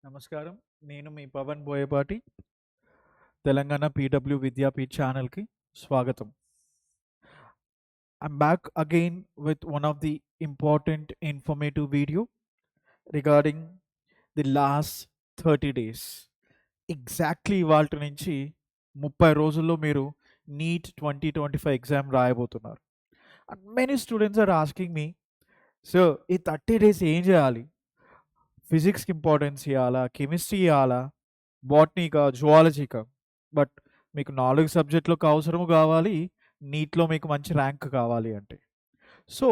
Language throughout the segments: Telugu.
నమస్కారం. నేను మీ పవన్ బోయపాటి. తెలంగాణ పీడబ్ల్యూ విద్యాపీఠ్ ఛానల్‌కి స్వాగతం. I'm back again with one of the important informative video regarding the last 30 days. Exactly ఇవాల్టి నుంచి 30 రోజుల్లో మీరు నీట్ 2025 ఎగ్జామ్ రాయబోతున్నారు. And many students are asking me, sir ఈ 30 డేస్ ఏం చేయాలి? ఫిజిక్స్‌కి ఇంపార్టెన్స్ ఇయ్యాలా? కెమిస్ట్రీ ఇయ్యాలా? బాటనీకా? జువాలజీకా? బట్ మీకు 4 సబ్జెక్టులకు అవసరము కావాలి. నీట్‌లో మీకు మంచి ర్యాంక్ కావాలి అంటే. సో,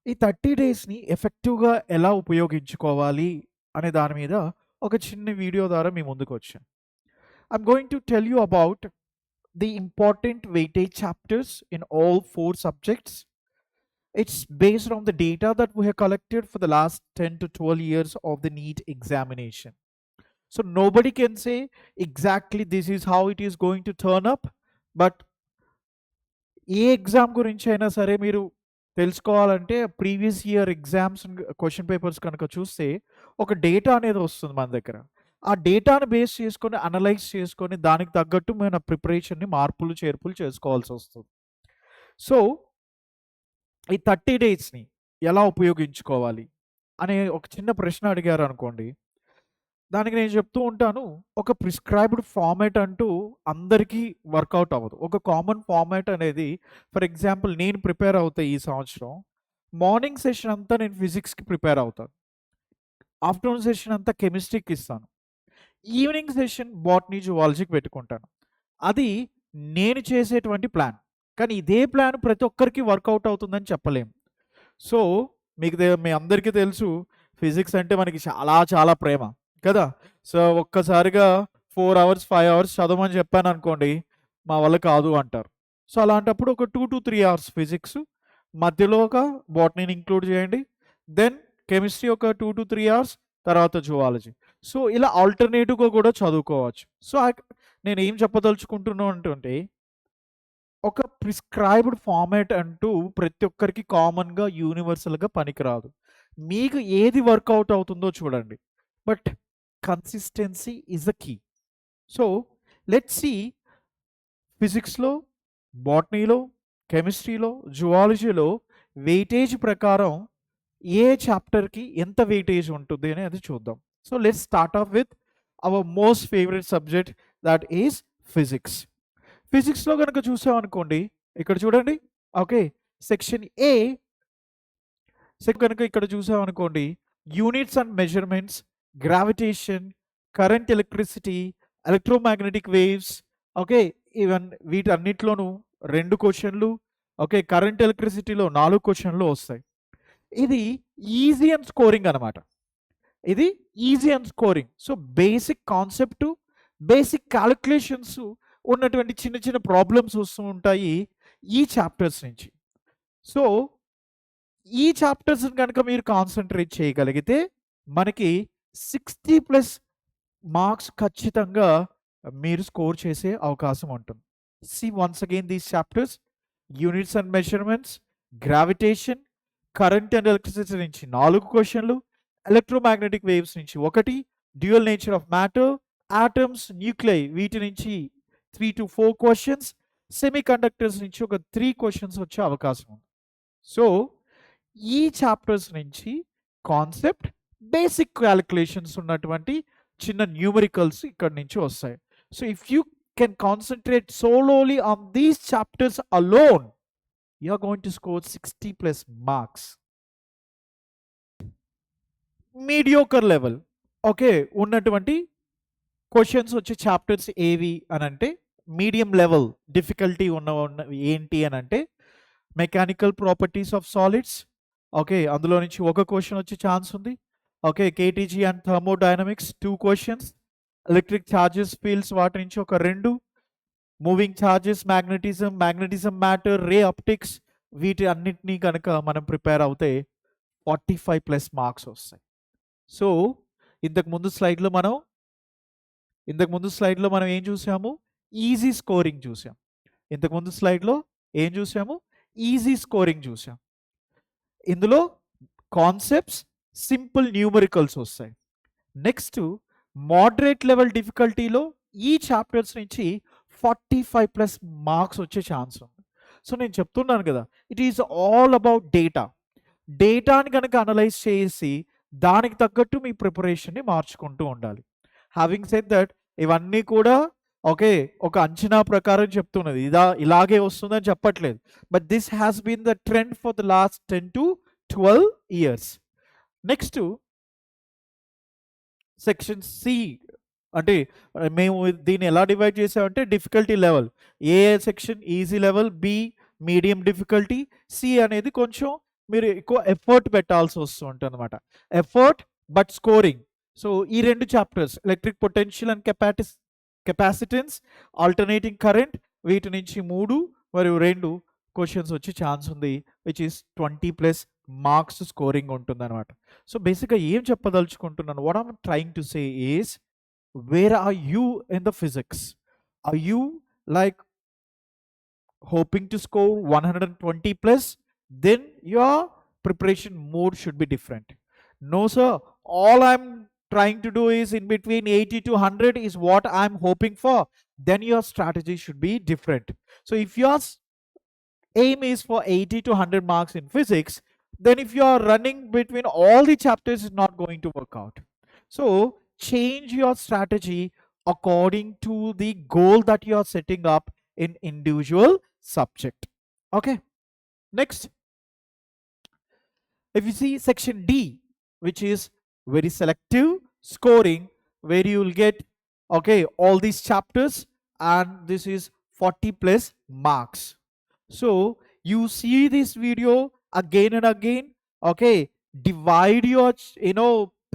ఈ 30 డేస్‌ని ఎఫెక్టివ్‌గా ఎలా ఉపయోగించుకోవాలి అనే దాని మీద ఒక చిన్న వీడియో ద్వారా మీ ముందుకొచ్చాను. I'm going to tell you about the important weightage chapters in all 4 subjects. It's based on the data that we have collected for the last 10 to 12 years of the NEET examination. So nobody can say exactly this is how it is going to turn up, but A exam గురించి అయినా సరే మీరు తెలుసుకోవాలంటే previous year exams question papers కనుక చూస్తే ఒక డేటా అనేది వస్తుంది మన దగ్గర. ఆ డేటాను బేస్ చేసుకొని అనలైజ్ చేసుకొని దానికి తగ్గట్టు మన ప్రిపరేషన్‌ని మార్పులు, చేర్పులు చేసుకోవాల్సి వస్తుంది. సో, ఈ 30 డేస్‌ని ఎలా ఉపయోగించుకోవాలి అనే ఒక చిన్న ప్రశ్న అడిగారనుకోండి, దానికి నేను చెప్తూ ఉంటాను, ఒక ప్రిస్క్రైబ్డ్ ఫార్మాట్ అంటూ అందరికీ వర్కౌట్ అవ్వదు. ఒక కామన్ ఫార్మాట్ అనేది, ఫర్ ఎగ్జాంపుల్ నేను ప్రిపేర్ అవుతా ఈ సంవత్సరం. మార్నింగ్ సెషన్ అంతా నేను ఫిజిక్స్‌కి ప్రిపేర్ అవుతాను. ఆఫ్టర్‌నూన్ సెషన్ అంతా కెమిస్ట్రీకి ఇస్తాను. ఈవినింగ్ సెషన్ బాటనీ, జువాలజీకి పెట్టుకుంటాను. అది నేను చేసేటువంటి ప్లాన్. కానీ ఇదే ప్లాన్ ప్రతి ఒక్కరికి వర్కౌట్ అవుతుందని చెప్పలేము. సో, మీ అందరికీ తెలుసు ఫిజిక్స్ అంటే మనకి చాలా చాలా ప్రేమ కదా! సో, ఒక్కసారిగా 4 అవర్స్, 5 అవర్స్ చదవమని చెప్పాననుకోండి, మా వల్ల కాదు అంటారు. సో, అలాంటప్పుడు ఒక 2-3 అవర్స్ ఫిజిక్స్, మధ్యలో ఒక బాటనీని ఇంక్లూడ్ చేయండి. దెన్ కెమిస్ట్రీ ఒక 2-3 అవర్స్, తర్వాత జువాలజీ. సో, ఇలా ఆల్టర్‌నేటివ్‌గా కూడా చదువుకోవచ్చు. సో, నేనేం చెప్పదలుచుకుంటున్నాను అంటుంటే, ఒక ప్రిస్క్రైబ్డ్ ఫార్మాట్ అంటూ ప్రతి ఒక్కరికి కామన్‌గా, యూనివర్సల్‌గా పనికిరాదు. మీకు ఏది వర్కౌట్ అవుతుందో చూడండి. But consistency is the key. So, let's see ఫిజిక్స్‌లో, బాటనీలో, కెమిస్ట్రీలో, జువాలజీలో వెయిటేజ్ ప్రకారం ఏ చాప్టర్‌కి ఎంత వెయిటేజ్ ఉంటుంది అనేది చూద్దాం. So, let's start off with our most favourite subject that is physics. ఫిజిక్స్‌లో గనుక చూసామనుకోండి, ఇక్కడ చూడండి. ఓకే. సెక్షన్ ఏ కనుక ఇక్కడ చూసామనుకోండి, units and measurements, gravitation, current electricity, electromagnetic waves. Okay. వీటన్నిటిలోనూ 2 క్వెషన్‌లు. ఓకే. కరెంట్ ఎలక్ట్రిసిటీలో 4 క్వెషన్‌లు వస్తాయి. ఇది ఈజీ అండ్ స్కోరింగ్ అనమాట. ఇది easy and scoring. So, basic concept, basic calculations ఉన్నటువంటి చిన్న చిన్న ప్రాబ్లమ్స్ వస్తూ ఉంటాయి ఈ చాప్టర్స్ నుంచి. సో, ఈ చాప్టర్స్‌ని గనుక మీరు కాన్సంట్రేట్ చేయగలిగితే మనకి 60+ మార్క్స్ ఖచ్చితంగా మీరు స్కోర్ చేసే అవకాశం ఉంటుంది. See once again these chapters, units and measurements, gravitation, current and electricity నుంచి 4 క్వెషన్‌లు, ఎలక్ట్రోమాగ్నెటిక్ వేవ్స్ నుంచి 1, dual nature of matter, atoms, nuclei వీటి నుంచి 3-4 క్వెషన్స్, సెమీకండక్టర్స్ నుంచి ఒక 3 క్వెషన్స్ వచ్చే అవకాశం ఉంది. సో, ఈ చాప్టర్స్ నుంచి కాన్సెప్ట్, బేసిక్ కాలిక్యులేషన్స్ ఉన్నటువంటి చిన్న న్యూమరికల్స్ ఇక్కడి నుంచి వస్తాయి. So, if you can concentrate solely on these chapters alone, you are going to score 60+ marks. Mediocre level okay ఉన్నటువంటి క్వెషన్స్ వచ్చే చాప్టర్స్ ఏవి అనంటే, మీడియం లెవెల్ డిఫికల్టీ ఉన్నవి ఏంటి అనంటే, mechanical properties of solids. Okay. అందులో నుంచి ఒక క్వెషన్ వచ్చే ఛాన్స్ ఉంది. Okay. KTG and thermodynamics 2 questions. Electric charges, fields వాటి నుంచి ఒక 2. Moving charges, magnetism matter, ray optics వీటి అన్నిటినీ కనుక మనం ప్రిపేర్ అవుతే 45+ మార్క్స్ వస్తాయి. సో, ఇంతకు ముందు స్లైడ్‌లో మనం ఏం చూసాము? ఈజీ స్కోరింగ్ చూసాం. ఇంతకుముందు స్లైడ్‌లో ఏం చూసాము? ఈజీ స్కోరింగ్ చూసాం. ఇందులో కాన్సెప్ట్స్, సింపుల్ న్యూమరికల్స్ వస్తాయి. నెక్స్ట్ మోడరేట్ లెవెల్ డిఫికల్టీలో ఈ చాప్టర్స్ నుంచి 45+ మార్క్స్ వచ్చే ఛాన్స్ ఉంది. సో నేను చెప్తున్నాను కదా, ఇట్ ఈస్ ఆల్ అబౌట్ డేటాని కనుక అనలైజ్ చేసి దానికి తగ్గట్టు మీ ప్రిపరేషన్ని మార్చుకుంటూ ఉండాలి. హ్యావింగ్ సెడ్ దట్, ఇవన్నీ కూడా ఓకే ఒక అంచనా ప్రకారం చెప్తున్నది, ఇలాగే వస్తుందని చెప్పట్లేదు. But this has been the trend for the last 10 to 12 years. Next section C, అంటే మేము దీన్ని ఎలా డివైడ్ చేసామంటే difficulty level. A section easy level, B medium difficulty, C అనేది కొంచెం మీరు ఎక్కువ ఎఫర్ట్ పెట్టాల్సి వస్తుంటుంది అనమాట. Effort but scoring. సో ఈ 2 chapters, electric potential and capacitance, alternating current, వీటి నుంచి 3 మరియు 2 క్వశ్చన్స్ వచ్చే ఛాన్స్ ఉంది, విచ్ ఈస్ 20+ మార్క్స్ స్కోరింగ్ ఉంటుంది అనమాట. సో బేసిక్గా ఏం చెప్పదలుచుకుంటున్నాను, what I'm trying to say is, where are you in the physics? Are you like hoping to score 120+? Then your preparation mode should be different. No sir, all I'm trying to do is in between 80 to 100 is what I'm hoping for. Then your strategy should be different. So if your aim is for 80 to 100 marks in physics, then if you are running between all the chapters, it's not going to work out. So change your strategy according to the goal that you are setting up in individual subject. Okay, next, if you see section D, which is very selective scoring, where you will get okay all these chapters, and this is 40+ marks. So you see this video again and again. Okay, divide your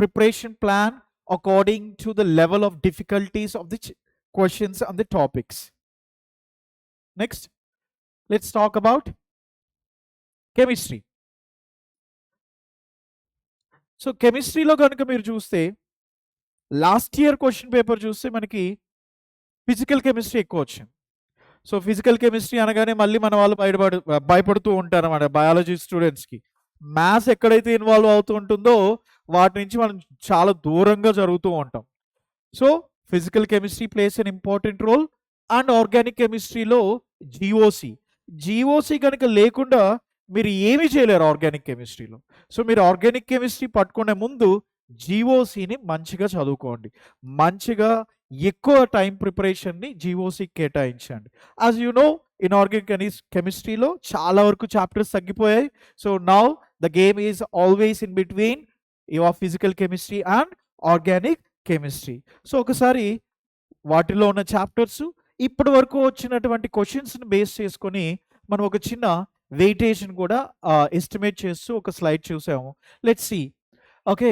preparation plan according to the level of difficulties of the questions and the topics. Next, let's talk about chemistry. So కెమిస్ట్రీలో కనుక మీరు చూస్తే లాస్ట్ ఇయర్ క్వశ్చన్ పేపర్ చూస్తే మనకి ఫిజికల్ కెమిస్ట్రీ ఎక్కువ వచ్చింది. సో ఫిజికల్ కెమిస్ట్రీ అనగానే మళ్ళీ మన వాళ్ళు భయపడుతూ ఉంటారు అన్నమాట బయాలజీ స్టూడెంట్స్కి. మ్యాథ్స్ ఎక్కడైతే ఇన్వాల్వ్ అవుతూ ఉంటుందో వాటి నుంచి మనం చాలా దూరంగా జరుగుతూ ఉంటాం. So physical chemistry plays an important role. And organic కెమిస్ట్రీలో జీఓసి కనుక లేకుండా మీరు ఏమీ చేయలేరు ఆర్గానిక్ కెమిస్ట్రీలో. సో మీరు ఆర్గానిక్ కెమిస్ట్రీ పట్టుకునే ముందు జీఓసిని మంచిగా చదువుకోండి, మంచిగా ఎక్కువ టైం ప్రిపరేషన్ని జీఓసికి కేటాయించండి. As you know, in organic కెమిస్ట్రీలో చాలా వరకు చాప్టర్స్ తగ్గిపోయాయి. So now the game is always in between your physical chemistry and organic chemistry. So ఒకసారి వాటిలో ఉన్న చాప్టర్స్ ఇప్పటి వరకు వచ్చినటువంటి క్వశ్చన్స్ని బేస్ చేసుకొని మనం ఒక చిన్న వెయిటేజ్ని కూడా ఎస్టిమేట్ చేస్తూ ఒక స్లైడ్ చూసాము. Let's see. Okay,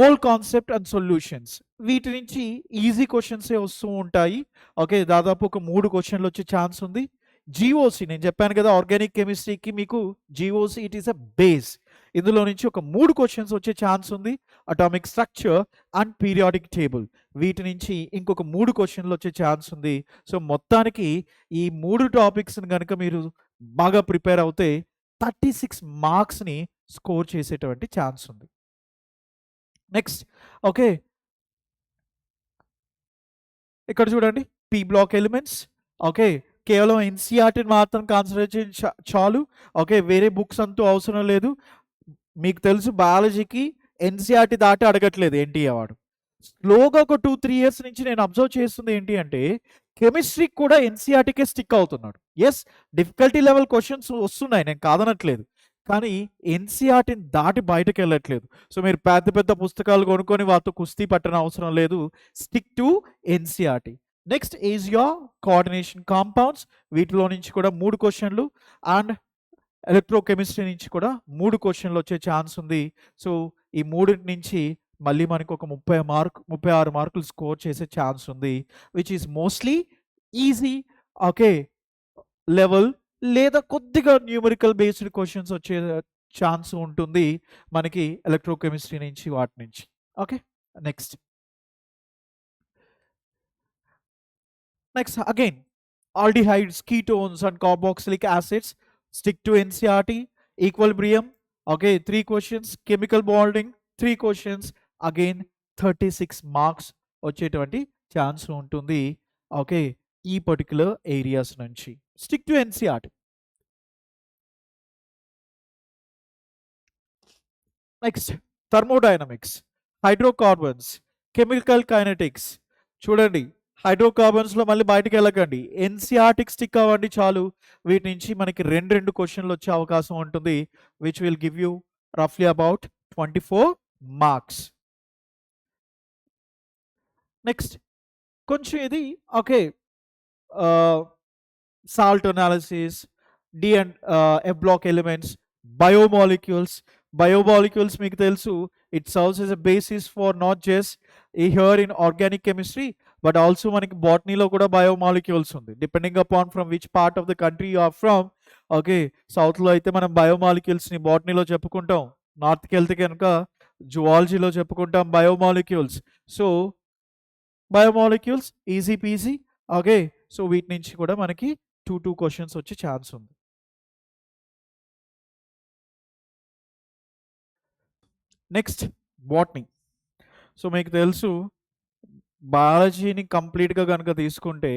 mole concept and solutions, వీటి నుంచి ఈజీ క్వశ్చన్సే వస్తూ ఉంటాయి. ఓకే, దాదాపు ఒక 3 క్వశ్చన్లు వచ్చే ఛాన్స్ ఉంది. జీఓసి నేను చెప్పాను కదా, ఆర్గానిక్ కెమిస్ట్రీకి మీకు GOC it is a base. ఇందులో నుంచి ఒక 3 క్వశ్చన్స్ వచ్చే ఛాన్స్ ఉంది. Atomic structure and periodic table, వీటి నుంచి ఇంకొక 3 క్వశ్చన్లు వచ్చే ఛాన్స్ ఉంది. సో మొత్తానికి ఈ 3 టాపిక్స్ని కనుక మీరు బాగా ప్రిపేర్ అవుతే 36 మార్క్స్ని స్కోర్ చేసేటువంటి ఛాన్స్ ఉంది. నెక్స్ట్, ఓకే, ఇక్కడ చూడండి, పీ బ్లాక్ ఎలిమెంట్స్. ఓకే, కేవలం ఎన్సీఆర్టీని మాత్రం కాన్సన్ట్రేట్ చేసి చాలు. ఓకే, వేరే బుక్స్ అంటూ అవసరం లేదు. మీకు తెలుసు బయాలజీకి ఎన్సీఆర్టీ దాటి అడగట్లేదు ఎన్టీఏ వాడు. స్లోగా ఒక 2-3 ఇయర్స్ నుంచి నేను అబ్జర్వ్ చేస్తుంది ఏంటి అంటే, కెమిస్ట్రీకి కూడా ఎన్సీఆర్టీకే స్టిక్ అవుతున్నాడు. ఎస్, డిఫికల్టీ లెవెల్ క్వశ్చన్స్ వస్తున్నాయి, నేను కాదనట్లేదు, కానీ ఎన్సీఆర్టీని దాటి బయటకు వెళ్ళట్లేదు. సో మీరు పెద్ద పెద్ద పుస్తకాలు కొనుక్కొని వాటితో కుస్తీ పట్టడం అవసరం లేదు. Stick to NCERT. Next is your coordination compounds, వీటిలో నుంచి కూడా 3 క్వశ్చన్లు. అండ్ ఎలక్ట్రోకెమిస్ట్రీ నుంచి కూడా 3 క్వశ్చన్లు వచ్చే ఛాన్స్ ఉంది. సో ఈ 3 నుంచి మళ్ళీ మనకు ఒక 36 మార్కులు స్కోర్ చేసే ఛాన్స్ ఉంది, which is mostly easy. Okay, level లేదా కొద్దిగా న్యూమరికల్ బేస్డ్ క్వశ్చన్స్ వచ్చే ఛాన్స్ ఉంటుంది మనకి ఎలక్ట్రోకెమిస్ట్రీ నుంచి, వాటి నుంచి. Okay, next again aldehydes, ketones and carboxylic acids, stick to NCERT. Equilibrium, okay, 3 questions. Chemical bonding, 3 questions. Again, 36 marks వచ్చేటువంటి ఛాన్స్ ఉంటుంది. ఓకే, ఈ పర్టిక్యులర్ ఏరియాస్ నుంచి. Stick to NCERT. Next thermodynamics, hydrocarbons, chemical kinetics. చూడండి, హైడ్రోకార్బన్స్లో మళ్ళీ బయటికి వెళ్ళకండి, ఎన్సీఆర్టీకి స్టిక్ అవ్వండి చాలు. వీటి నుంచి మనకి రెండు క్వశ్చన్లు వచ్చే అవకాశం ఉంటుంది, విచ్ విల్ గివ్ యూ రఫ్లీ అబౌట్ 24 మార్క్స్. నెక్స్ట్ కొంచెం ఇది okay, salt analysis, D and F block elements, biomolecules. Biomolecules మీకు తెలుసు, it serves as a basis for not just here in organic chemistry but also మనకి బాటనీలో కూడా బయోమాలిక్యూల్స్ ఉంది, depending upon from which part of the country you are from. Okay, సౌత్లో అయితే మనం బయోమాలిక్యూల్స్ని బాటనీలో చెప్పుకుంటాం, నార్త్కి వెళ్తే కనుక జువాలజీలో చెప్పుకుంటాం biomolecules. So biomolecules easy PG. Okay, so వీటి నుంచి కూడా మనకి 2 క్వశ్చన్స్ వచ్చే ఛాన్స్ ఉంది. Next botany. సో మీకు తెలుసు, బయాలజీని కంప్లీట్గా కనుక తీసుకుంటే,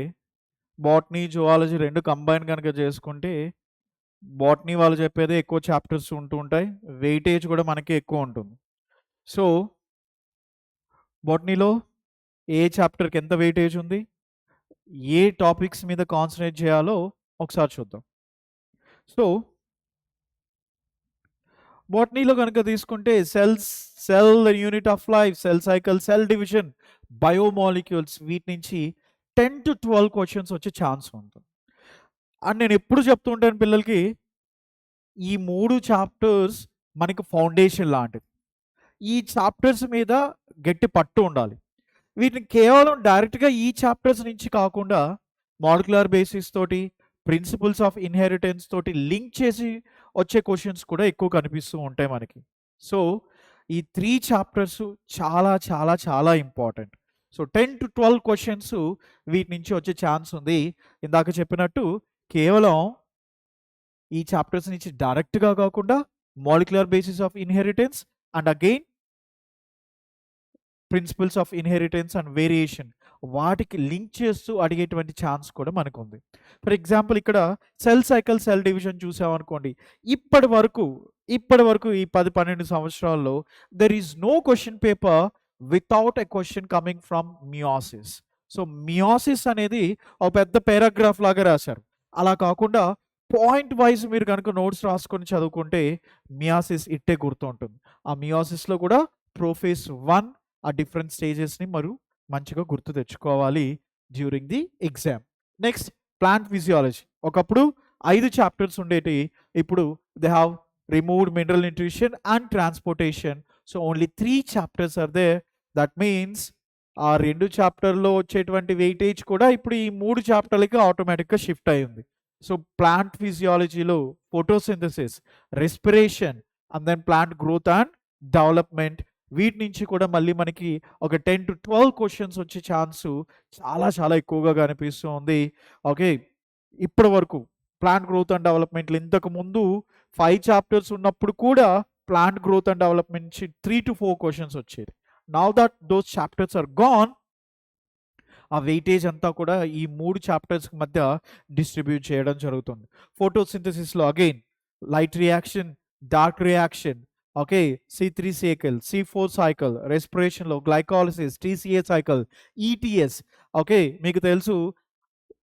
బాటనీ జువాలజీ రెండు కంబైన్ కనుక చేసుకుంటే, బాటనీ వాళ్ళు చెప్పేదే ఎక్కువ చాప్టర్స్ ఉంటూ ఉంటాయి, వెయిటేజ్ కూడా మనకి ఎక్కువ ఉంటుంది. సో బాటనీలో ఏ చాప్టర్కి ఎంత వెయిటేజ్ ఉంది, ఏ టాపిక్స్ మీద కాన్సన్ట్రేట్ చేయాలో ఒకసారి చూద్దాం. సో బాటనీలో కనుక తీసుకుంటే cell unit of life, cell cycle, cell division, biomolecules, వీటి నుంచి 10 to 12 క్వశ్చన్స్ వచ్చే ఛాన్స్ ఉంటుంది. అండ్ నేను ఎప్పుడు చెప్తూ ఉంటాను పిల్లలకి, ఈ 3 చాప్టర్స్ మనకి ఫౌండేషన్ లాంటిది. ఈ చాప్టర్స్ మీద గట్టి పట్టు ఉండాలి. వీటిని కేవలం డైరెక్ట్గా ఈ చాప్టర్స్ నుంచి కాకుండా మాలిక్యులర్ బేసిస్ తోటి, ప్రిన్సిపల్స్ ఆఫ్ ఇన్హెరిటెన్స్ తోటి లింక్ చేసి వచ్చే క్వశ్చన్స్ కూడా ఎక్కువ కనిపిస్తూ ఉంటాయి మనకి. సో ఈ 3 చాప్టర్స్ చాలా చాలా చాలా ఇంపార్టెంట్. సో 10 to 12 క్వశ్చన్స్ వీటి నుంచి వచ్చే ఛాన్స్ ఉంది. ఇందాక చెప్పినట్టు కేవలం ఈ చాప్టర్స్ నుంచి డైరెక్ట్గా కాకుండా molecular basis of inheritance and again principles of inheritance and variation, వాటికి లింక్ చేస్తూ అడిగేటువంటి ఛాన్స్ కూడా మనకు ఉంది. ఫర్ ఎగ్జాంపుల్ ఇక్కడ సెల్ సైకిల్, సెల్ డివిజన్ చూసామనుకోండి, ఇప్పటి వరకు ఈ 10-12 సంవత్సరాల్లో there is no question paper without a question coming from meiosis. So meiosis అనేది ఒక పెద్ద పారాగ్రాఫ్ లాగా రాశారు, అలా కాకుండా పాయింట్ వైజ్ మీరు కనుక నోట్స్ రాసుకొని చదువుకుంటే మియోసిస్ ఇట్టే గుర్తుంటుంది. ఆ మియోసిస్లో కూడా ప్రోఫేజ్ 1 ఆ డిఫరెంట్ స్టేజెస్ని మరి మంచిగా గుర్తు తెచ్చుకోవాలి during the exam. Next plant physiology. ఒకప్పుడు 5 చాప్టర్స్ ఉండేటి, ఇప్పుడు they have removed mineral nutrition and transportation. So only 3 chapters are there. That means ఆ 2 చాప్టర్లో వచ్చేటువంటి వెయిటేజ్ కూడా ఇప్పుడు ఈ 3 చాప్టర్లకి ఆటోమేటిక్గా షిఫ్ట్ అయ్యింది. సో ప్లాంట్ ఫిజియాలజీలో photosynthesis, respiration and then plant growth and development, వీటి నుంచి కూడా మళ్ళీ మనకి ఒక 10 to 12 క్వశ్చన్స్ వచ్చే ఛాన్సు చాలా చాలా ఎక్కువగా కనిపిస్తూ ఉంది. ఓకే, ఇప్పటి వరకు ప్లాంట్ గ్రోత్ అండ్ డెవలప్మెంట్లు ఇంతకు ముందు 5 చాప్టర్స్ ఉన్నప్పుడు కూడా ప్లాంట్ గ్రోత్ అండ్ డెవలప్మెంట్ నుంచి 3 to 4 క్వశ్చన్స్ వచ్చేది. Now that those chapters are gone, ఆ వెయిటేజ్ అంతా కూడా ఈ 3 చాప్టర్స్ మధ్య డిస్ట్రిబ్యూట్ చేయడం జరుగుతుంది. ఫోటోసింథసిస్లో again light reaction, dark reaction, okay, C3 cycle, C4 cycle, రెస్పిరేషన్లో glycolysis, TCA cycle, ETS. Okay, మీకు తెలుసు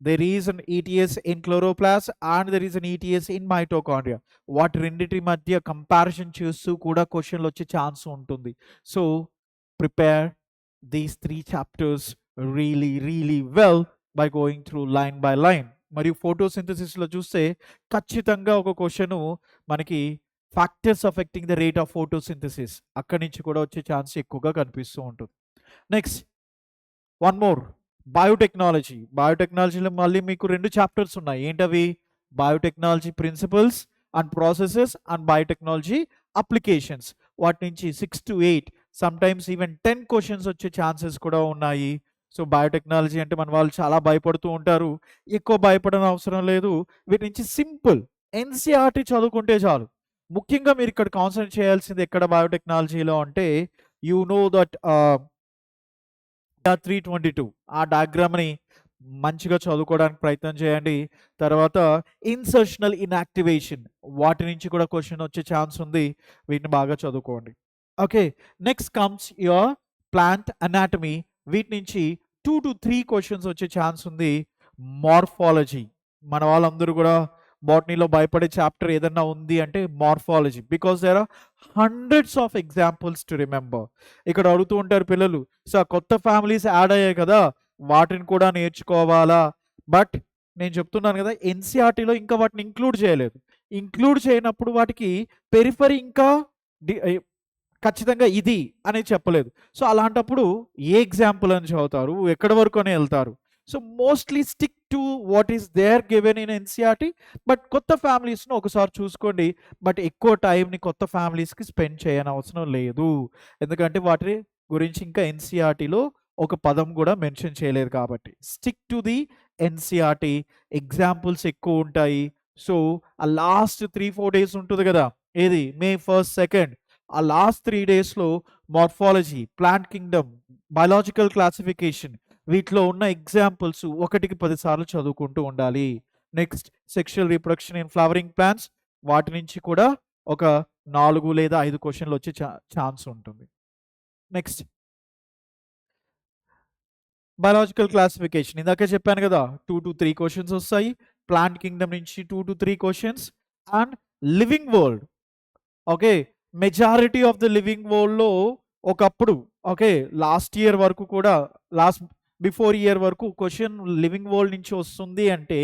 there is an ETS in chloroplast and there is an ETS in mitochondria. వాటి రెండింటి మధ్య కంపారిజన్ చేస్తూ కూడా క్వశ్చన్లు వచ్చే ఛాన్స్ ఉంటుంది. So prepare these 3 chapters really well by going through line by line. మరియు ఫోటోసింథసిస్లో చూస్తే ఖచ్చితంగా ఒక క్వశ్చన్ మనకి factors affecting the rate of photosynthesis, అక్కడి నుంచి కూడా వచ్చే ఛాన్స్ ఎక్కువగా కనిపిస్తూ ఉంటుంది. Next one more, biotechnology. బయోటెక్నాలజీలో మళ్ళీ మీకు 2 చాప్టర్స్ ఉన్నాయి. ఏంటవి? Biotechnology principles and processes and biotechnology applications. వాటి నుంచి 6 to 8 సమ్టైమ్స్ ఈవెన్ 10 క్వశ్చన్స్ వచ్చే ఛాన్సెస్ కూడా ఉన్నాయి. సో బయోటెక్నాలజీ అంటే మన వాళ్ళు చాలా భయపడుతూ ఉంటారు, ఎక్కువ భయపడని అవసరం లేదు. వీటి నుంచి సింపుల్ ఎన్సీఆర్టీ చదువుకుంటే చాలు. ముఖ్యంగా మీరు ఇక్కడ కాన్సన్ట్రేట్ చేయాల్సింది ఎక్కడ బయోటెక్నాలజీలో అంటే యూ నో దట్ 322 ఆ డయాగ్రామ్ని మంచిగా చదువుకోవడానికి ప్రయత్నం చేయండి. తర్వాత ఇన్సర్షనల్ ఇన్యాక్టివేషన్ వాటి నుంచి కూడా క్వశ్చన్ వచ్చే ఛాన్స్ ఉంది. వీటిని బాగా చదువుకోండి. Okay, next comes your plant anatomy. వీటి నుంచి 2 to 3 క్వశ్చన్స్ వచ్చే ఛాన్స్ ఉంది. మార్ఫాలజీ, మన వాళ్ళందరూ కూడా బాటనీలో భయపడే చాప్టర్ ఏదన్నా ఉంది అంటే morphology, because there are hundreds of examples to remember. ఇక్కడ అడుగుతూ ఉంటారు పిల్లలు, సార్ కొత్త ఫ్యామిలీస్ యాడ్ అయ్యాయి కదా, వాటిని కూడా నేర్చుకోవాలా? బట్ నేను చెప్తున్నాను కదా, ఎన్సీఆర్టీలో ఇంకా వాటిని ఇంక్లూడ్ చేయలేదు. ఇంక్లూడ్ చేయనప్పుడు వాటికి పెరిఫరీ ఇంకా ఖచ్చితంగా ఇది అని చెప్పలేదు. సో అలాంటప్పుడు ఏ ఎగ్జాంపుల్ అని చదువుతారు, ఎక్కడి వరకు అని వెళ్తారు? So mostly stick to what is there given in NCERT. But కొత్త ఫ్యామిలీస్ను ఒకసారి చూసుకోండి, బట్ ఎక్కువ టైంని కొత్త ఫ్యామిలీస్కి స్పెండ్ చేయని అవసరం లేదు, ఎందుకంటే వాటి గురించి ఇంకా ఎన్సీఆర్టీలో ఒక పదం కూడా మెన్షన్ చేయలేదు కాబట్టి. Stick to the NCERT. Examples ఎక్కువ ఉంటాయి. సో ఆ లాస్ట్ 3-4 డేస్ ఉంటుంది కదా, ఏది May 1st 2nd, ఆ లాస్ట్ 3 డేస్లో morphology, plant Kingdom, biological classification, వీటిలో ఉన్న ఎగ్జాంపుల్స్ 1కి 10 సార్లు చదువుకుంటూ ఉండాలి. Next sexual reproduction in flowering plants, వాటి నుంచి కూడా ఒక 4 లేదా 5 క్వశ్చన్లు వచ్చే ఛాన్స్ ఉంటుంది. నెక్స్ట్ బయాలజికల్ క్లాసిఫికేషన్, ఇందాకే చెప్పాను కదా 2 to 3 క్వశ్చన్స్ వస్తాయి. ప్లాంట్ కింగ్డమ్ నుంచి 2 to 3 questions. And living world, okay, majority of the living వరల్డ్లో ఒకప్పుడు, ఓకే, లాస్ట్ ఇయర్ వరకు కూడా, బిఫోర్ ఇయర్ వరకు క్వశ్చన్ లివింగ్ వరల్డ్ నుంచి వస్తుంది అంటే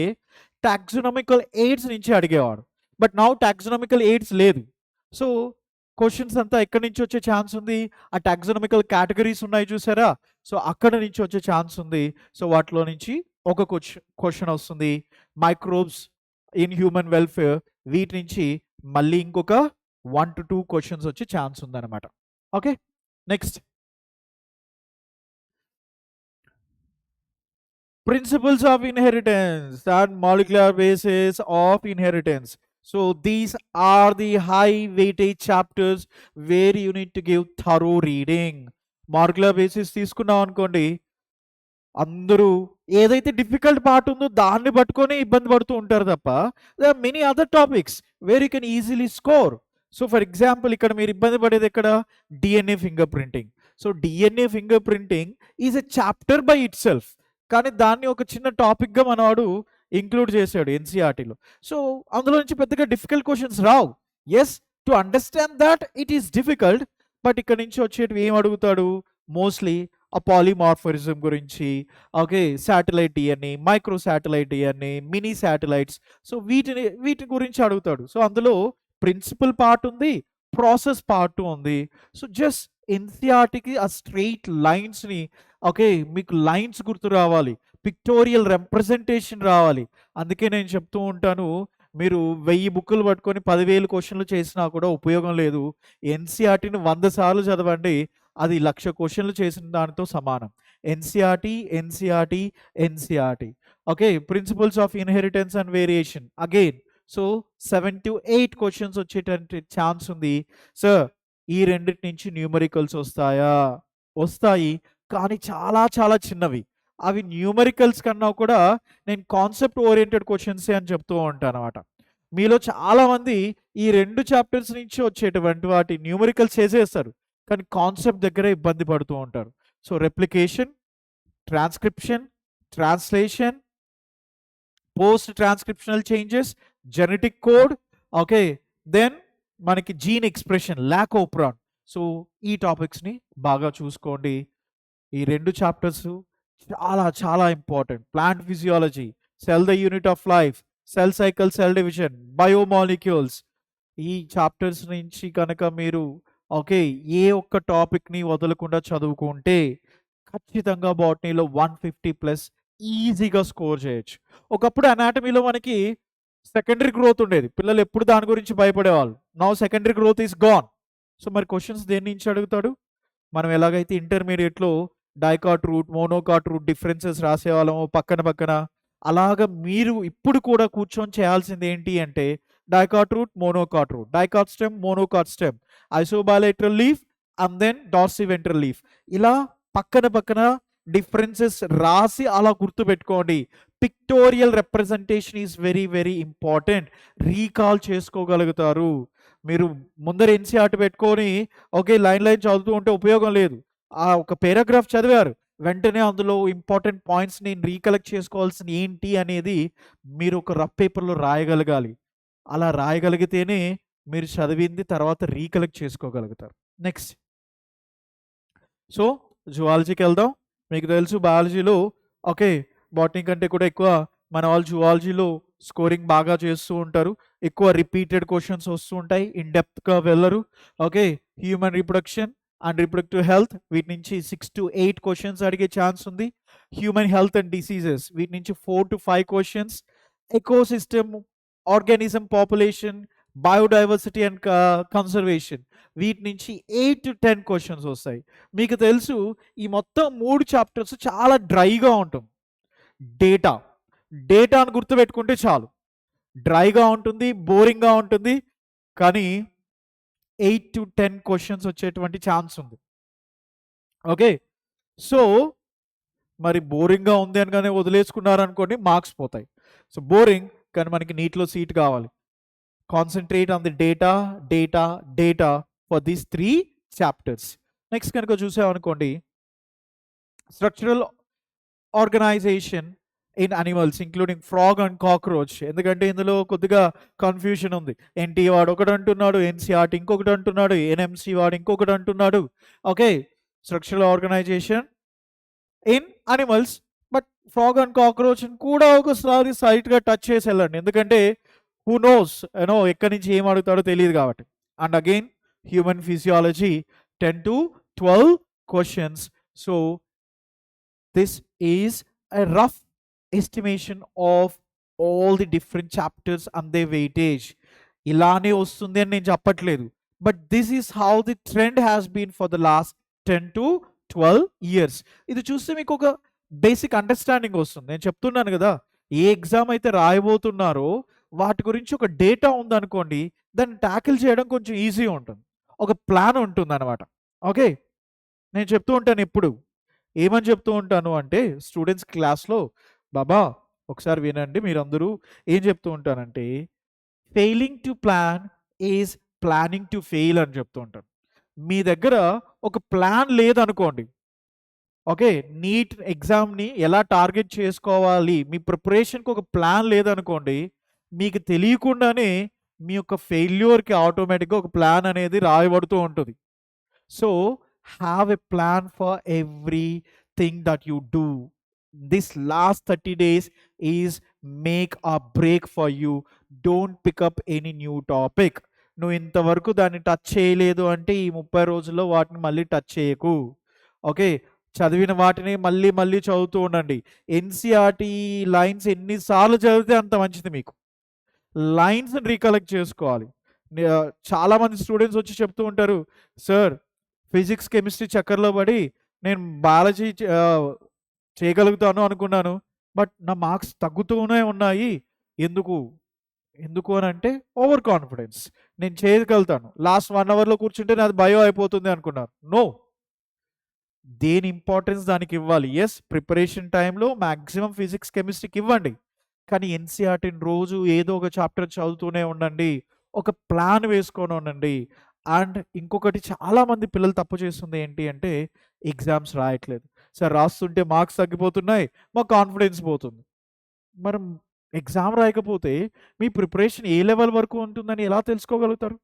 టాక్సోనామికల్ ఎయిడ్స్ నుంచి అడిగేవాడు. బట్ నౌ టాక్సోనామికల్ ఎయిడ్స్ లేదు. సో క్వశ్చన్స్ అంతా ఎక్కడి నుంచి వచ్చే ఛాన్స్ ఉంది? ఆ టాక్సోనామికల్ కేటగిరీస్ ఉన్నాయి చూసారా, సో అక్కడ నుంచి వచ్చే ఛాన్స్ ఉంది. సో వాటిలో నుంచి ఒక క్వశ్చన్ వస్తుంది. మైక్రోబ్స్ ఇన్ హ్యూమన్ వెల్ఫేర్, వీటి నుంచి మళ్ళీ ఇంకొక 1 to 2 క్వశ్చన్స్ వచ్చే ఛాన్స్ ఉందన్నమాట. Okay, next principles of inheritance and molecular basis of inheritance. So these are the high weightage chapters where you need to give thorough reading. Molecular basis తీసుకున్నాం అనుకోండి, అందరూ ఏదైతే డిఫికల్ట్ పార్ట్ ఉందో దాన్ని పట్టుకొని ఇబ్బంది పడుతూ ఉంటారు తప్ప, there are many other topics where you can easily score. So for example ఇక్కడ మీరు ఇబ్బంది పడేది ఎక్కడ? DNA finger printing. So DNA finger printing is a chapter by it self, కానీ దాన్ని ఒక చిన్న టాపిక్గా మనవాడు ఇంక్లూడ్ చేశాడు ఎన్సీఆర్టీలో. సో అందులో నుంచి పెద్దగా డిఫికల్ట్ క్వశ్చన్స్ రావు. Yes, to understand that it is difficult, but ఇక్కడ నుంచి వచ్చేటివి ఏం అడుగుతాడు? మోస్ట్లీ ఆ పాలిమార్ఫరిజం గురించి, okay, satellite DNA, micro satellite DNA, mini satellites, so వీటి గురించి అడుగుతాడు. సో అందులో ప్రిన్సిపల్ పార్ట్ ఉంది, ప్రాసెస్ పార్ట్ ఉంది. సో జస్ట్ ఎన్సీఆర్టీకి ఆ స్ట్రెయిట్ లైన్స్ని, ఓకే, మీకు లైన్స్ గుర్తు రావాలి, పిక్టోరియల్ రిప్రజెంటేషన్ రావాలి. అందుకే నేను చెప్తూ ఉంటాను, మీరు 1000 బుక్కులు పట్టుకొని 10,000 క్వశ్చన్లు చేసినా కూడా ఉపయోగం లేదు. ఎన్సీఆర్టీని 100 సార్లు చదవండి, అది 1,00,000 క్వశ్చన్లు చేసిన దానితో సమానం. NCERT, NCERT, NCERT. Okay, principles of inheritance and variation again. So 7 to 8 questions వచ్చేటంటే ఛాన్స్ ఉంది. సార్ ఈ రెండింటి నుంచి న్యూమరికల్స్ వస్తాయా? వస్తాయి, కానీ చాలా చాలా చిన్నవి. అవి న్యూమరికల్స్ కన్నా కూడా నేను కాన్సెప్ట్ ఓరియంటెడ్ క్వశ్చన్సే అని చెప్తూ ఉంటాను అనమాట. మీలో చాలామంది ఈ 2 చాప్టర్స్ నుంచి వచ్చేటువంటి వాటి న్యూమరికల్స్ చేసేస్తారు, కానీ కాన్సెప్ట్ దగ్గర ఇబ్బంది పడుతూ ఉంటారు. So replication, transcription, translation, post transcriptional changes, genetic code, okay, then మనకి gene expression, lac operon. So ఈ టాపిక్స్ని బాగా చూసుకోండి. ఈ 2 చాప్టర్స్ చాలా చాలా important. Plant physiology, cell the unit of life, cell cycle, cell division, biomolecules, ఈ చాప్టర్స్ నుంచి కనుక మీరు, ఓకే, ఏ ఒక్క టాపిక్ని వదలకుండా చదువుకుంటే ఖచ్చితంగా బాటనీలో 150+ ఈజీగా స్కోర్ చేయొచ్చు. ఒకప్పుడు అనాటమీలో మనకి సెకండరీ గ్రోత్ ఉండేది, పిల్లలు ఎప్పుడు దాని గురించి భయపడేవాళ్ళు. Now secondary growth is gone. So మరి క్వశ్చన్స్ దేని నుంచి అడుగుతాడు? మనం ఎలాగైతే ఇంటర్మీడియట్లో dicot root, monocot root differences రాసేవాళ్ళము పక్కన పక్కన, అలాగా మీరు ఇప్పుడు కూడా కూర్చొని చేయాల్సింది ఏంటి అంటే dicot root, monocot root, dicot stem, monocot stem, isobilateral leaf, and then dorsiventral leaf. ఇలా పక్కన పక్కన డిఫరెన్సెస్ రాసి అలా గుర్తుపెట్టుకోండి. Pictorial representation is very very important. Recall చేసుకోగలుగుతారు. మీరు ముందర ఎన్సీఆర్టీ పెట్టుకొని ఓకే లైన్ లైన్ చదువుతూ ఉంటే ఉపయోగం లేదు. ఆ ఒక పారాగ్రాఫ్ చదివారు, వెంటనే అందులో ఇంపార్టెంట్ పాయింట్స్ నేను రీకలెక్ట్ చేసుకోవాల్సిన ఏంటి అనేది మీరు ఒక రఫ్ పేపర్లో రాయగలగాలి. అలా రాయగలిగితేనే మీరు చదివింది తర్వాత రీకలెక్ట్ చేసుకోగలుగుతారు. నెక్స్ట్, సో జువాలజీకి వెళ్దాం. మీకు తెలుసు బయాలజీలో ఓకే బాటనీ కంటే కూడా ఎక్కువ మన వాళ్ళు జువాలజీలో స్కోరింగ్ బాగా చేస్తూ ఉంటారు. ఎక్కువ రిపీటెడ్ క్వశ్చన్స్ వస్తూ ఉంటాయి, ఇన్ డెప్త్గా వెళ్ళరు. Okay, human reproduction and reproductive health, వీటి నుంచి 6 to 8 క్వశ్చన్స్ అడిగే ఛాన్స్ ఉంది. హ్యూమన్ హెల్త్ అండ్ డిసీజెస్, వీటి నుంచి 4 to 5 questions. Ecosystem, organism population, biodiversity and conservation, వీటి నుంచి 8 to 10 క్వశ్చన్స్ వస్తాయి. మీకు తెలుసు ఈ మొత్తం 3 చాప్టర్స్ చాలా డ్రైగా ఉంటుంది. డేటా డేటా అని గుర్తుపెట్టుకుంటే చాలు. డ్రైగా ఉంటుంది, బోరింగ్గా ఉంటుంది, కానీ 8 to 10 క్వశ్చన్స్ వచ్చేటువంటి ఛాన్స్ ఉంది. ఓకే, సో మరి బోరింగ్గా ఉంది అని కానీ వదిలేసుకున్నారనుకోండి మార్క్స్ పోతాయి. సో బోరింగ్, కానీ మనకి నీట్లో సీట్ కావాలి. Concentrate on the data data data for these 3 chapters. Next కనుక చూసామనుకోండి, structural organisation in animals including frog and cockroach. ఎందుకంటే ఇందులో కొద్దిగా కన్ఫ్యూషన్ ఉంది. ఎన్టీ వాడు ఒకటి అంటున్నాడు, ఎన్సీఆర్టీ ఇంకొకటి అంటున్నాడు, ఎన్ఎంసీ వాడు ఇంకొకటి అంటున్నాడు. Okay, structural organisation in animals, but frog and cockroach కూడా ఒకసారి సైట్గా టచ్ చేసి వెళ్ళండి. ఎందుకంటే హూ నోస్ ఎక్కడి నుంచి ఏం అడుగుతాడో తెలియదు కాబట్టి. And again human physiology 10 to 12 questions. So this is a rough estimation of all the different chapters and their weightage. ఇలానే వస్తుంది అని నేను చెప్పట్లేదు, but this is how the trend has been for the last 10 to 12 years. ఇది చూస్తే మీకు ఒక బేసిక్ అండర్స్టాండింగ్ వస్తుంది. నేను చెప్తున్నాను కదా, ఏ ఎగ్జామ్ అయితే రాయబోతున్నారో వాటి గురించి ఒక డేటా ఉందనుకోండి, దాన్ని ట్యాకిల్ చేయడం కొంచెం ఈజీ ఉంటుంది, ఒక ప్లాన్ ఉంటుంది అనమాట. ఓకే, నేను చెప్తూ ఉంటాను ఎప్పుడు, ఏమని చెప్తూ ఉంటాను అంటే స్టూడెంట్స్ క్లాస్లో, బాబా ఒకసారి వినండి, మీరందరూ ఏం చెప్తూ ఉంటానంటే failing to plan is planning to fail అని చెప్తూ ఉంటాను. మీ దగ్గర ఒక ప్లాన్ లేదనుకోండి, ఓకే, నీట్ ఎగ్జామ్ని ఎలా టార్గెట్ చేసుకోవాలి, మీ ప్రిపరేషన్కి ఒక ప్లాన్ లేదనుకోండి, మీకు తెలియకుండానే మీ యొక్క ఫెయిల్యూర్కి ఆటోమేటిక్గా ఒక ప్లాన్ అనేది రాయబడుతూ ఉంటుంది. So have a plan for everything that you do. This last 30 days is make or break for you. Don't pick up any new topic. నువ్వు ఇంతవరకు దాన్ని టచ్ చేయలేదు అంటే ఈ 30 రోజుల్లో వాటిని మళ్ళీ టచ్ చేయకు. ఓకే, చదివిన వాటిని మళ్ళీ మళ్ళీ చదువుతూ ఉండండి. ఎన్సీఆర్టీ లైన్స్ ఎన్నిసార్లు చదివితే అంత మంచిది. మీకు లైన్స్ రీకలెక్ట్ చేసుకోవాలి. చాలామంది స్టూడెంట్స్ వచ్చి చెప్తూ ఉంటారు, సార్ ఫిజిక్స్ కెమిస్ట్రీ చక్కర్లో పడి నేను బయాలజీ చేయగలుగుతాను అనుకున్నాను, బట్ నా మార్క్స్ తగ్గుతూనే ఉన్నాయి. ఎందుకు ఎందుకు అని అంటే ఓవర్ కాన్ఫిడెన్స్. నేను చేయగలుగుతాను, లాస్ట్ 1 అవర్లో కూర్చుంటే నాది బయో అయిపోతుంది అనుకున్నాను. నో, దేని ఇంపార్టెన్స్ దానికి ఇవ్వాలి. ఎస్, ప్రిపరేషన్ టైంలో మ్యాక్సిమం ఫిజిక్స్ కెమిస్ట్రీకి ఇవ్వండి, కానీ ఎన్సీఆర్టీని రోజు ఏదో ఒక చాప్టర్ చదువుతూనే ఉండండి, ఒక ప్లాన్ వేసుకొని ఉండండి. అండ్ ఇంకొకటి చాలామంది పిల్లలు తప్పు చేస్తుంది ఏంటి అంటే ఎగ్జామ్స్ రాయట్లేదు. సార్ రాస్తుంటే మార్క్స్ తగ్గిపోతున్నాయి, మా కాన్ఫిడెన్స్ పోతుంది. మనం ఎగ్జామ్ రాయకపోతే మీ ప్రిపరేషన్ ఏ లెవెల్ వరకు ఉంటుందని ఎలా తెలుసుకోగలుగుతారు?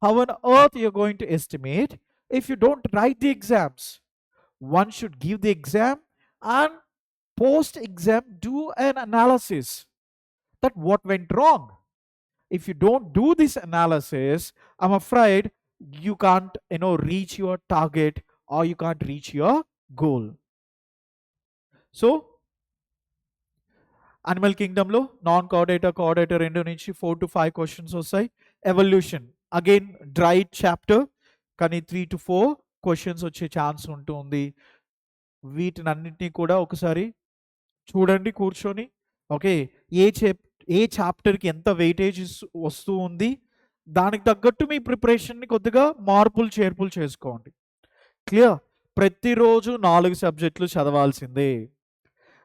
How on earth you are going to estimate if you don't write the exams? One should give the exam and post exam do an analysis that what went wrong. If you don't do this analysis, I'm afraid you can't reach your target or you can't reach your goal. So animal kingdom lo non chordata chordata rendu nunchi 4 to 5 questions vastayi. Evolution again dry chapter kani 3 to 4 questions వచ్చే ఛాన్స్ ఉంటుంది. వీటినన్నిటినీ కూడా ఒకసారి చూడండి కూర్చొని. ఓకే, ఏ చాప్టర్కి ఎంత వెయిటేజ్ వస్తూ ఉంది, దానికి తగ్గట్టు మీ ప్రిపరేషన్ని కొద్దిగా మార్పులు చేర్పులు చేసుకోండి. క్లియర్? ప్రతిరోజు 4 సబ్జెక్టులు చదవాల్సిందే.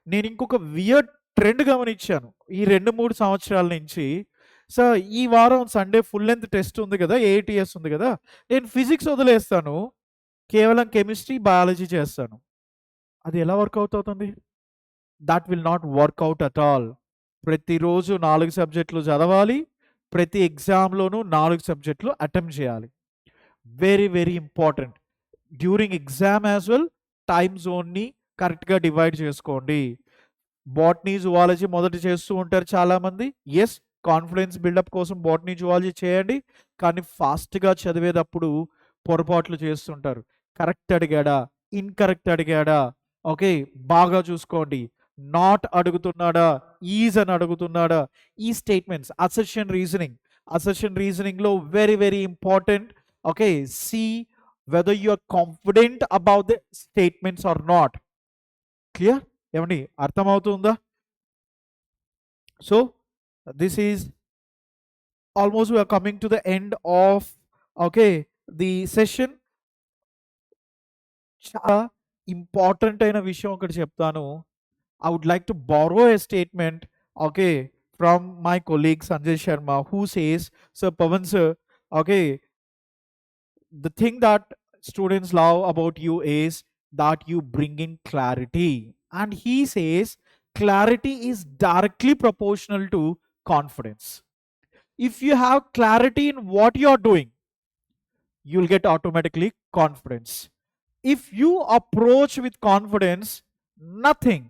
నేను ఇంకొక వియర్డ్ ట్రెండ్ గమనించాను. ఈ 2, 3 సంవత్సరాల నుంచి. సార్ ఈ వారం సండే ఫుల్ లెంగ్త్ టెస్ట్ ఉంది గదా! ఏఐటీఎస్ ఉంది గదా! నేను ఫిజిక్స్ వదిలేస్తాను. కేవలం కెమిస్ట్రీ, బయాలజీ చేస్తాను. అది ఎలా వర్కౌట్ అవుతుంది? That will not work out at all. ప్రతిరోజు 4 సబ్జెక్టులు చదవాలి. ప్రతి ఎగ్జామ్‌లోనూ 4 సబ్జెక్టులు అటెంప్ట్ చేయాలి. Very, very important. During exam as well time జోన్‌ని కరెక్ట్‌గా డివైడ్ చేసుకోండి. బాటనీ, జువాలజీ మొదట చేస్తూ ఉంటారు చాలామంది. యెస్, కాన్ఫిడెన్స్ బిల్డప్ కోసం బాటనీ, జువాలజీ చేయండి. కానీ ఫాస్ట్‌గా చదివేటప్పుడు పొరపాట్లు చేస్తుంటారు. కరెక్ట్ అడిగాడా? ఇన్‌కరెక్ట్ అడిగాడా? ఓకే. బాగా చూసుకోండి. నాట్ అడుగుతున్నాడా? ఈజ్ అని అడుగుతున్నాడా? ఈ స్టేట్మెంట్స్ అసర్షన్ రీజనింగ్‌లో very, very important. Okay. See whether you are confident about the statements or not. Clear? ఏవండి అర్థమవుతుందా? So this is almost we're coming to the end of okay the session. చాలా ఇంపార్టెంట్ అయిన విషయం ఒకటి చెప్తాను. I would like to borrow a statement okay from my colleague Sanjay Sharma who says, sir Pavan sir, okay, the thing that students love about you is that you bring in clarity, and he says clarity is directly proportional to confidence. If you have clarity in what you're doing, you'll get automatically confidence. If you approach with confidence, nothing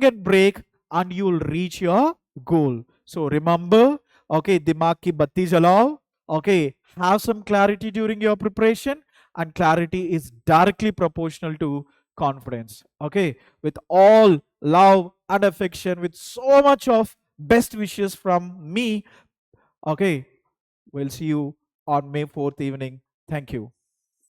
can break, and you'll reach your goal. So remember, okay, dimag ki batti jalao, okay, have some clarity during your preparation, and clarity is directly proportional to confidence. Okay, with all love and affection, with so much of best wishes from me, okay, we'll see you on May 4th evening. Thank you.